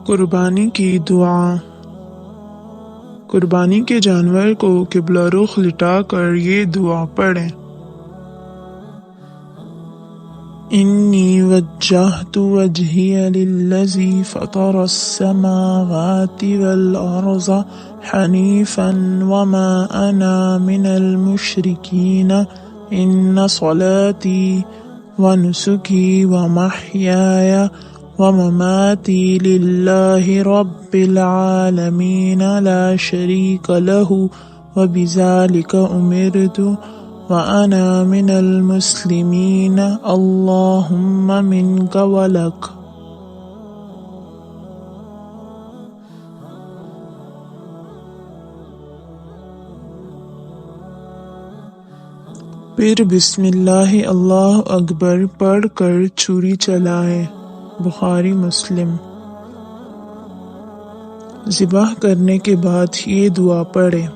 قربانی کی دعا۔ قربانی کے جانور کو قبلہ رخ لٹا کر یہ دعا پڑھیں۔ انی وجہت وجہی للذی فطر السماوات والارض حنیفا وما انا من المشرکین ان صلاتی ونسکی ومحیای ومماتی للہ رب العالمین لا شریک لہ وبذالک امرت وَأَنَا مِنَ الْمُسْلِمِينَ اللَّهُمَّ مِنْكَ وَلَكَ۔ پھر بسم اللہ اللہ اکبر پڑھ کر چھری چلائیں۔ بخاری مسلم۔ ذبح کرنے کے بعد یہ دعا پڑھیں۔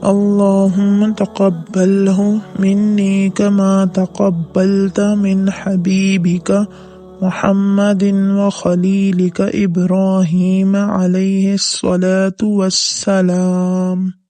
اللہم تقبلہ منی کما تقبلت من حبیبک محمد وخلیلک ابراہیم علیہ الصلاۃ والسلام۔